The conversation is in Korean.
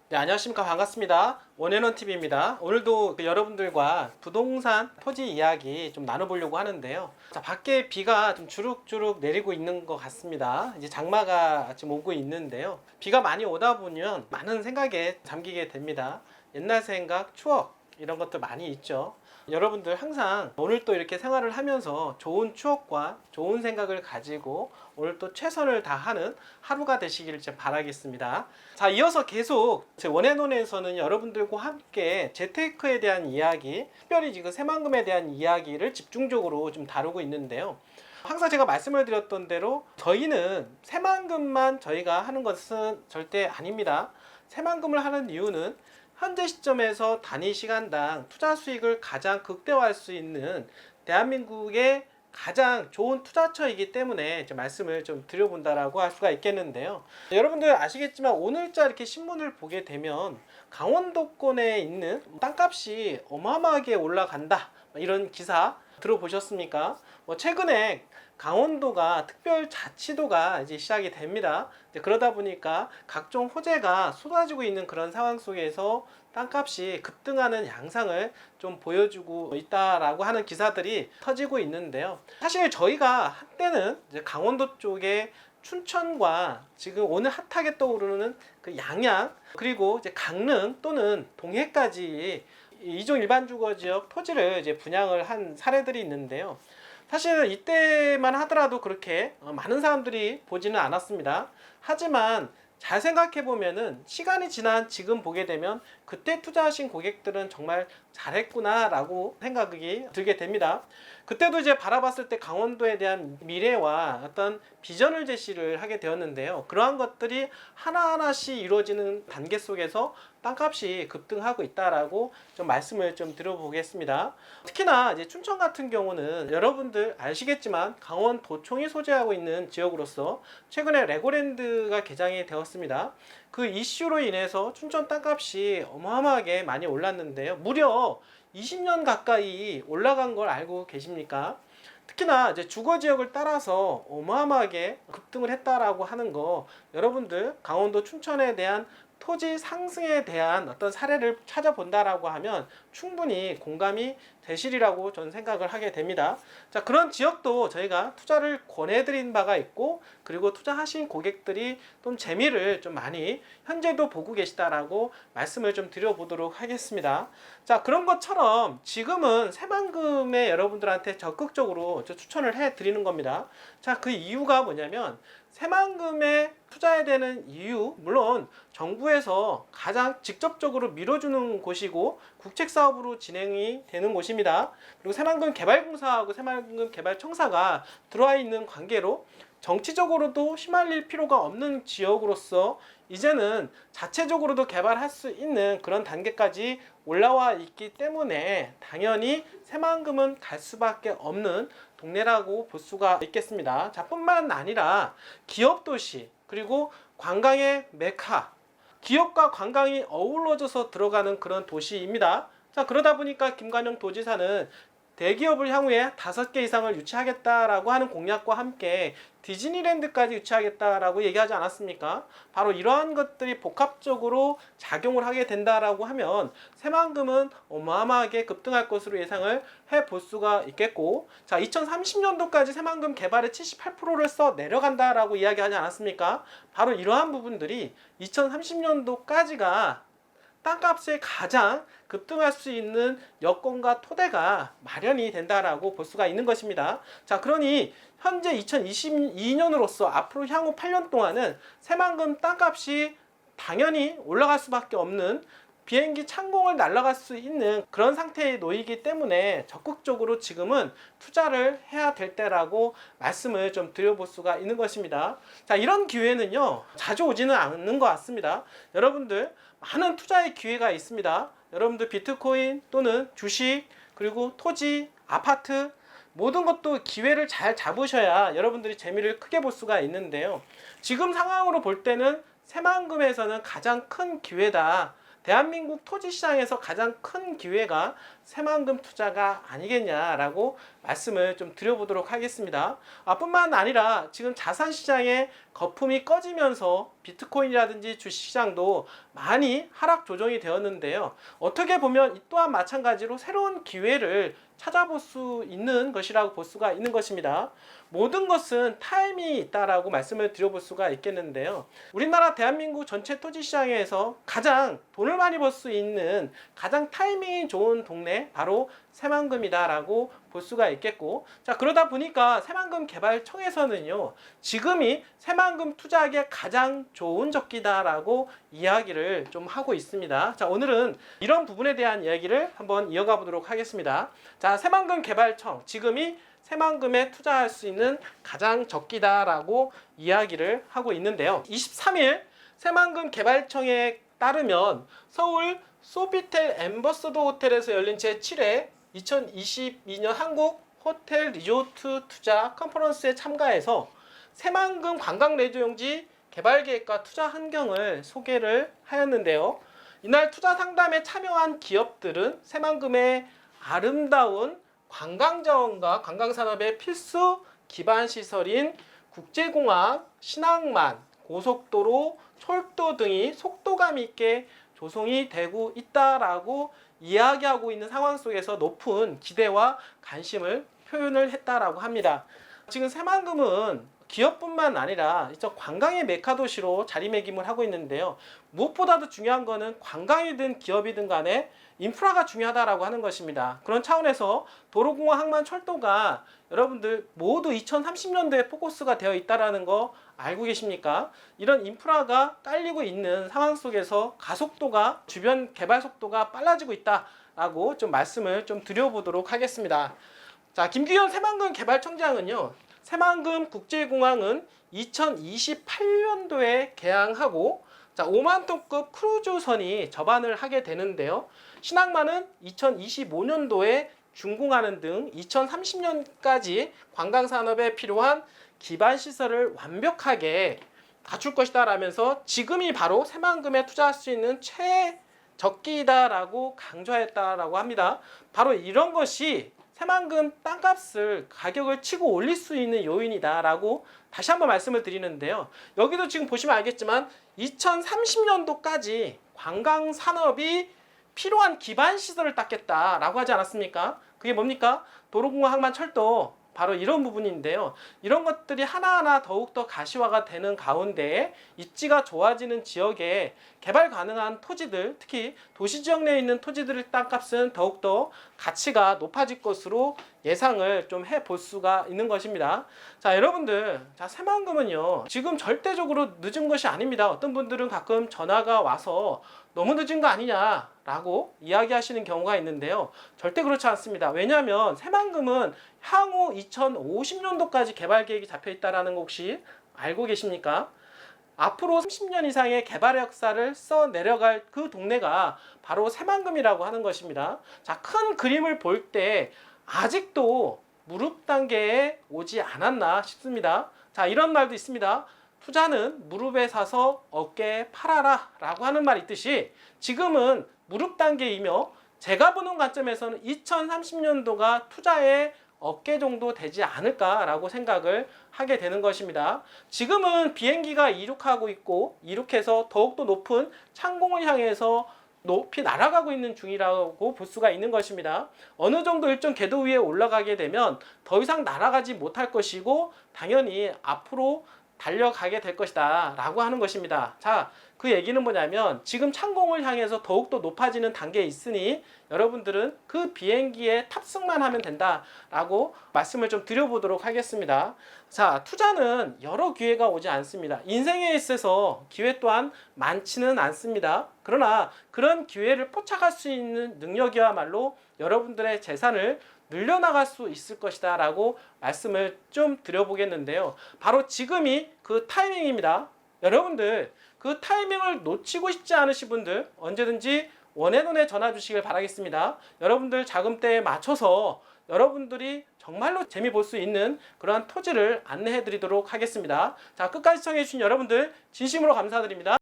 네, 안녕하십니까. 반갑습니다. 원앤원TV입니다. 오늘도 여러분들과 부동산 토지 이야기 좀 나눠보려고 하는데요. 자, 밖에 비가 좀 주룩주룩 내리고 있는 것 같습니다. 이제 장마가 지금 오고 있는데요. 비가 많이 오다 보면 많은 생각에 잠기게 됩니다. 옛날 생각, 추억, 이런 것들 많이 있죠. 여러분들 항상 오늘 또 이렇게 생활을 하면서 좋은 추억과 좋은 생각을 가지고 오늘 또 최선을 다하는 하루가 되시기를 바라겠습니다. 자, 이어서 계속 제 원앤원에서는 여러분들과 함께 재테크에 대한 이야기, 특별히 지금 새만금에 대한 이야기를 집중적으로 좀 다루고 있는데요. 항상 제가 말씀을 드렸던 대로 저희는 새만금만 저희가 하는 것은 절대 아닙니다. 새만금을 하는 이유는 현재 시점에서 단위 시간당 투자 수익을 가장 극대화할 수 있는 대한민국의 가장 좋은 투자처이기 때문에 말씀을 좀 드려본다라고 할 수가 있겠는데요. 여러분들 아시겠지만 오늘자 이렇게 신문을 보게 되면 강원도권에 있는 땅값이 어마어마하게 올라간다, 이런 기사 들어보셨습니까? 최근에 강원도가 특별자치도가 이제 시작이 됩니다. 그러다 보니까 각종 호재가 쏟아지고 있는 그런 상황 속에서 땅값이 급등하는 양상을 좀 보여주고 있다라고 하는 기사들이 터지고 있는데요. 사실 저희가 한때는 이제 강원도 쪽에 춘천과 지금 오늘 핫하게 떠오르는 그 양양, 그리고 이제 강릉 또는 동해까지 이종 일반 주거 지역 토지를 이제 분양을 한 사례들이 있는데요. 사실 이때만 하더라도 그렇게 많은 사람들이 보지는 않았습니다. 하지만 잘 생각해 보면은 시간이 지난 지금 보게 되면 그때 투자하신 고객들은 정말 잘했구나 라고 생각이 들게 됩니다. 그때도 이제 바라봤을 때 강원도에 대한 미래와 어떤 비전을 제시를 하게 되었는데요. 그러한 것들이 하나하나씩 이루어지는 단계 속에서 땅값이 급등하고 있다라고 좀 말씀을 좀 드려보겠습니다. 특히나 이제 춘천 같은 경우는 여러분들 아시겠지만 강원도청이 소재하고 있는 지역으로서 최근에 레고랜드가 개장이 되었습니다. 그 이슈로 인해서 춘천 땅값이 어마어마하게 많이 올랐는데요. 무려 20년 가까이 올라간 걸 알고 계십니까? 특히나 이제 주거 지역을 따라서 어마어마하게 급등을 했다라고 하는 거, 여러분들 강원도 춘천에 대한 토지 상승에 대한 어떤 사례를 찾아본다라고 하면 충분히 공감이 되시리라고 저는 생각을 하게 됩니다. 자, 그런 지역도 저희가 투자를 권해드린 바가 있고, 그리고 투자하신 고객들이 좀 재미를 좀 많이 현재도 보고 계시다라고 말씀을 좀 드려보도록 하겠습니다. 자, 그런 것처럼 지금은 새만금에 여러분들한테 적극적으로 추천을 해드리는 겁니다. 자, 그 이유가 뭐냐면 새만금에 투자해야 되는 이유, 물론 정부에서 가장 직접적으로 밀어주는 곳이고 국책사업으로 진행이 되는 곳입니다. 그리고 새만금 개발공사하고 새만금 개발청사가 들어와 있는 관계로 정치적으로도 휘말릴 필요가 없는 지역으로서 이제는 자체적으로도 개발할 수 있는 그런 단계까지 올라와 있기 때문에 당연히 새만금은 갈 수밖에 없는 동네라고 볼 수가 있겠습니다. 자, 뿐만 아니라 기업도시, 그리고 관광의 메카, 기업과 관광이 어우러져서 들어가는 그런 도시입니다. 자, 그러다 보니까 김관영 도지사는 대기업을 향후에 5개 이상을 유치하겠다라고 하는 공약과 함께 디즈니랜드까지 유치하겠다라고 얘기하지 않았습니까? 바로 이러한 것들이 복합적으로 작용을 하게 된다라고 하면 새만금은 어마어마하게 급등할 것으로 예상을 해볼 수가 있겠고, 자, 2030년도까지 새만금 개발의 78%를 써 내려간다라고 이야기하지 않았습니까? 바로 이러한 부분들이 2030년도까지가 땅값이 가장 급등할 수 있는 여건과 토대가 마련이 된다라고 볼 수가 있는 것입니다. 자, 그러니 현재 2022년으로서 앞으로 향후 8년 동안은 새만금 땅값이 당연히 올라갈 수밖에 없는, 비행기 창공을 날아갈 수 있는 그런 상태에 놓이기 때문에 적극적으로 지금은 투자를 해야 될 때라고 말씀을 좀 드려볼 수가 있는 것입니다. 자, 이런 기회는요 자주 오지는 않는 것 같습니다. 여러분들 많은 투자의 기회가 있습니다. 여러분들 비트코인 또는 주식, 그리고 토지, 아파트, 모든 것도 기회를 잘 잡으셔야 여러분들이 재미를 크게 볼 수가 있는데요. 지금 상황으로 볼 때는 새만금에서는 가장 큰 기회다. 대한민국 토지시장에서 가장 큰 기회가 새만금 투자가 아니겠냐라고 말씀을 좀 드려보도록 하겠습니다. 뿐만 아니라 지금 자산시장의 거품이 꺼지면서 비트코인이라든지 주식시장도 많이 하락 조정이 되었는데요. 어떻게 보면 이 또한 마찬가지로 새로운 기회를 찾아볼 수 있는 것이라고 볼 수가 있는 것입니다. 모든 것은 타이밍이 있다라고 말씀을 드려볼 수가 있겠는데요. 우리나라 대한민국 전체 토지시장에서 가장 돈을 많이 벌 수 있는 가장 타이밍이 좋은 동네 바로 새만금이다라고 볼 수가 있겠고, 자, 그러다 보니까 새만금개발청에서는요, 지금이 새만금 투자하기에 가장 좋은 적기다라고 이야기를 좀 하고 있습니다. 자, 오늘은 이런 부분에 대한 이야기를 한번 이어가 보도록 하겠습니다. 자, 새만금개발청, 지금이 새만금에 투자할 수 있는 가장 적기다라고 이야기를 하고 있는데요. 23일 새만금개발청에 따르면 서울 소피텔 엠버서더 호텔에서 열린 제7회 2022년 한국 호텔 리조트 투자 컨퍼런스에 참가해서 새만금 관광 레저용지 개발 계획과 투자 환경을 소개를 하였는데요. 이날 투자 상담에 참여한 기업들은 새만금의 아름다운 관광자원과 관광산업의 필수 기반시설인 국제공항, 신항만, 고속도로, 철도 등이 속도감 있게 조성이 되고 있다라고 이야기하고 있는 상황 속에서 높은 기대와 관심을 표현을 했다라고 합니다. 지금 새만금은 기업뿐만 아니라 관광의 메카도시로 자리매김을 하고 있는데요. 무엇보다도 중요한 것은 관광이든 기업이든 간에 인프라가 중요하다라고 하는 것입니다. 그런 차원에서 도로공항, 항만, 철도가 여러분들 모두 2030년도에 포커스가 되어 있다는 거 알고 계십니까? 이런 인프라가 깔리고 있는 상황 속에서 가속도가, 주변 개발 속도가 빨라지고 있다라고 좀 말씀을 좀 드려보도록 하겠습니다. 자, 김규현 새만금 개발청장은요, 새만금 국제공항은 2028년도에 개항하고, 자, 5만 톤급 크루즈선이 접안을 하게 되는데요. 신항만은 2025년도에 준공하는 등 2030년까지 관광산업에 필요한 기반시설을 완벽하게 갖출 것이다 라면서 지금이 바로 새만금에 투자할 수 있는 최적기이다라고 강조했다라고 합니다. 바로 이런 것이 새만금 땅값을 가격을 치고 올릴 수 있는 요인이다라고 다시 한번 말씀을 드리는데요. 여기도 지금 보시면 알겠지만 2030년도까지 관광산업이 필요한 기반시설을 닦겠다라고 하지 않았습니까? 그게 뭡니까? 도로공항, 항만, 철도, 바로 이런 부분인데요. 이런 것들이 하나하나 더욱더 가시화가 되는 가운데 입지가 좋아지는 지역에 개발 가능한 토지들, 특히 도시지역 내에 있는 토지들의 땅값은 더욱더 가치가 높아질 것으로 예상을 좀 해볼 수가 있는 것입니다. 자, 여러분들, 자, 새만금은요, 지금 절대적으로 늦은 것이 아닙니다. 어떤 분들은 가끔 전화가 와서 너무 늦은 거 아니냐라고 이야기하시는 경우가 있는데요. 절대 그렇지 않습니다. 왜냐하면 새만금은 향후 2050년도까지 개발 계획이 잡혀 있다는 거 혹시 알고 계십니까? 앞으로 30년 이상의 개발 역사를 써 내려갈 그 동네가 바로 새만금이라고 하는 것입니다. 자, 큰 그림을 볼 때 아직도 무릎 단계에 오지 않았나 싶습니다. 자, 이런 말도 있습니다. 투자는 무릎에 사서 어깨에 팔아라 라고 하는 말이 있듯이 지금은 무릎 단계이며 제가 보는 관점에서는 2030년도가 투자의 어깨 정도 되지 않을까라고 생각을 하게 되는 것입니다. 지금은 비행기가 이륙하고 있고 이륙해서 더욱더 높은 창공을 향해서 높이 날아가고 있는 중이라고 볼 수가 있는 것입니다. 어느 정도 일정 궤도 위에 올라가게 되면 더 이상 날아가지 못할 것이고 당연히 앞으로 달려가게 될 것이다 라고 하는 것입니다. 자, 그 얘기는 뭐냐면 지금 창공을 향해서 더욱더 높아지는 단계에 있으니 여러분들은 그 비행기에 탑승만 하면 된다 라고 말씀을 좀 드려보도록 하겠습니다. 자, 투자는 여러 기회가 오지 않습니다. 인생에 있어서 기회 또한 많지는 않습니다. 그러나 그런 기회를 포착할 수 있는 능력이야말로 여러분들의 재산을 늘려나갈 수 있을 것이다 라고 말씀을 좀 드려보겠는데요. 바로 지금이 그 타이밍입니다. 여러분들 그 타이밍을 놓치고 싶지 않으신 분들 언제든지 원앤원에 전화 주시길 바라겠습니다. 여러분들 자금대에 맞춰서 여러분들이 정말로 재미 볼 수 있는 그러한 토지를 안내해 드리도록 하겠습니다. 자, 끝까지 시청해 주신 여러분들 진심으로 감사드립니다.